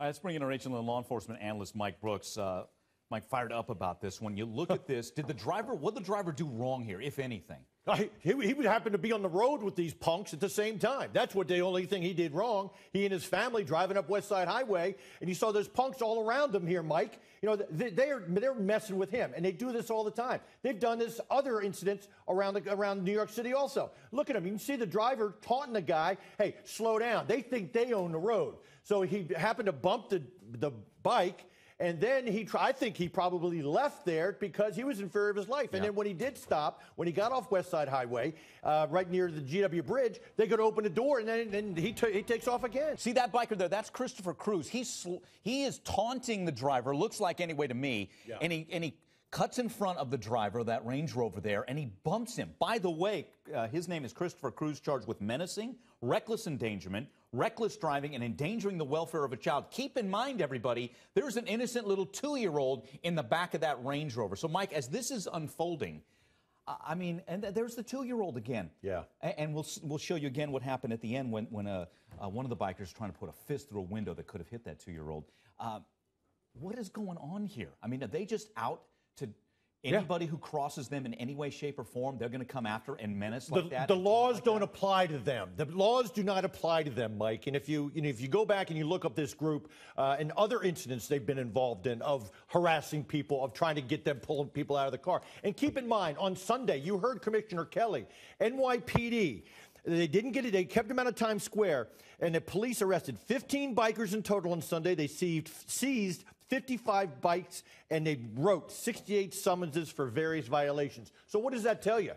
Let's bring in our agent and law enforcement analyst, Mike Brooks. Mike, fired up about this. When you look at this, what did the driver do wrong here, if anything? He would happen to be on the road with these punks at the same time. That's what the only thing he did wrong. He and his family driving up West Side Highway, and you saw those punks all around him here, Mike. You know, they're messing with him, and they do this all the time. They've done this other incidents around New York City also. Look at him. You can see the driver taunting the guy, hey, slow down. They think they own the road. So he happened to bump the bike. And then I think he probably left there because he was in fear of his life. And then when he did stop, when he got off West Side Highway, right near the GW Bridge, they could open the door, and then he takes off again. See that biker there? That's Christopher Cruz. He is taunting the driver, looks like anyway to me, and he cuts in front of the driver, that Range Rover there, and he bumps him. By the way, his name is Christopher Cruz, charged with menacing, reckless endangerment, reckless driving, and endangering the welfare of a child. Keep in mind, everybody, there's an innocent little 2-year-old in the back of that Range Rover. So, Mike, as this is unfolding, I mean, and there's the 2-year-old again. Yeah. And we'll show you again what happened at the end when one of the bikers trying to put a fist through a window that could have hit that 2-year-old. What is going on here? I mean, are they just out to anybody who crosses them in any way, shape, or form, they're going to come after and menace like that? The laws don't apply to them. The laws do not apply to them, Mike. And if you go back and you look up this group and other incidents they've been involved in of harassing people, of trying to get them pulling people out of the car. And keep in mind, on Sunday, you heard Commissioner Kelly, NYPD. They didn't get it. They kept him out of Times Square, and the police arrested 15 bikers in total on Sunday. They seized 55 bikes, and they wrote 68 summonses for various violations. So what does that tell you?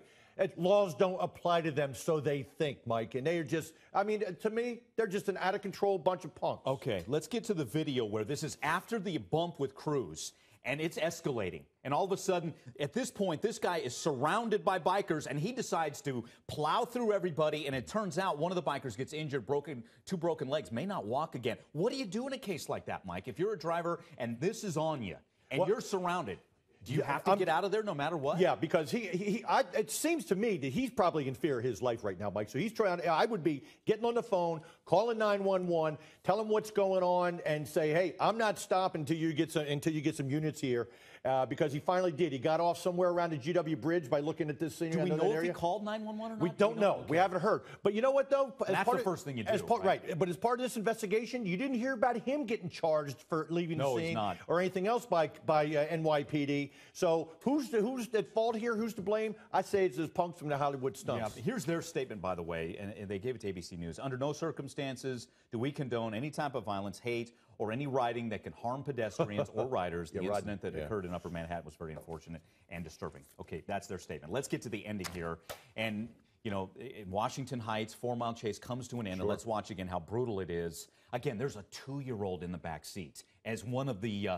Laws don't apply to them, so they think, Mike. And they are just, I mean, to me, they're just an out-of-control bunch of punks. Okay, let's get to the video where this is after the bump with Cruz. And it's escalating. And all of a sudden, at this point, this guy is surrounded by bikers, and he decides to plow through everybody. And it turns out one of the bikers gets injured, two broken legs, may not walk again. What do you do in a case like that, Mike? If you're a driver and this is on you, and you're surrounded, do you have to get out of there no matter what? Yeah, because it seems to me that he's probably in fear of his life right now, Mike. So he's trying. I would be getting on the phone, calling 911, tell him what's going on, and say, "Hey, I'm not stopping until you get some units here." Because he finally did. He got off somewhere around the GW Bridge by looking at this scene. Do we know if he called 911 or not? We don't know. Okay. We haven't heard. But you know what, though? That's the first thing you do. Right. But as part of this investigation, you didn't hear about him getting charged for leaving the scene or anything else by NYPD. So who's at fault here? Who's to blame? I say it's those punks from the Hollywood stunts. Yeah, here's their statement, by the way, and they gave it to ABC News. Under no circumstances do we condone any type of violence, hate, or any riding that can harm pedestrians or riders. The incident that occurred in Upper Manhattan was very unfortunate and disturbing. Okay, that's their statement. Let's get to the ending here. And, you know, in Washington Heights, 4-mile chase comes to an end. And let's watch again how brutal it is. Again, there's a 2-year-old in the back seat as one of the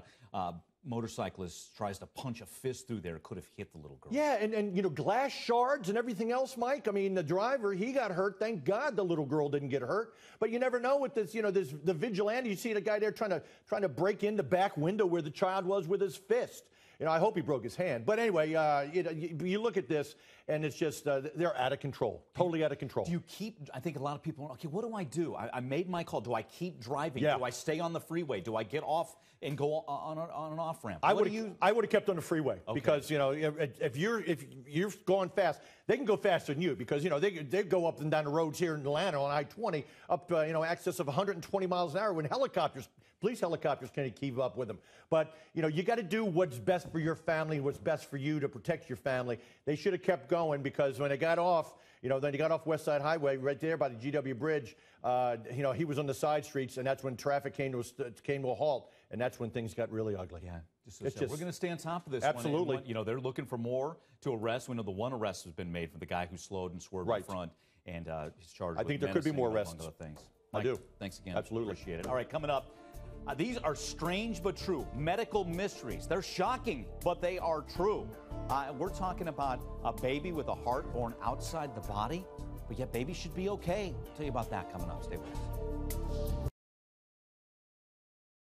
motorcyclists tries to punch a fist through there. Could have hit the little girl. Yeah, and you know, glass shards and everything else, Mike. I mean, the driver, he got hurt. Thank God the little girl didn't get hurt. But you never know with this, you know, the vigilante. You see the guy there trying to break in the back window where the child was with his fist. You know, I hope he broke his hand. But anyway, you know, you look at this, and it's just they're out of control, totally out of control. Do you keep? I think a lot of people. Okay, what do I do? I made my call. Do I keep driving? Yeah. Do I stay on the freeway? Do I get off and go on an off ramp? I would have kept on the freeway because you know if you're going fast, they can go faster than you because you know they go up and down the roads here in Atlanta on I-20 up you know excess of 120 miles an hour when police helicopters can't keep up with them. But you know you got to do what's best for your family, what's best for you to protect your family. They should have kept going because when they got off, you know, then he got off West Side Highway right there by the GW Bridge. You know, he was on the side streets, and that's when traffic came to a halt, and that's when things got really ugly. Yeah, we're going to stay on top of this. Absolutely. You know, they're looking for more to arrest. We know the one arrest has been made for the guy who slowed and swerved in front, and he's charged. I think there could be more arrests. Other things. Mike, I do. Thanks again. Absolutely. Appreciate it. All right, coming up. These are strange but true medical mysteries. They're shocking, but they are true. We're talking about a baby with a heart born outside the body, but yet baby should be okay. I'll tell you about that coming up. Stay with us.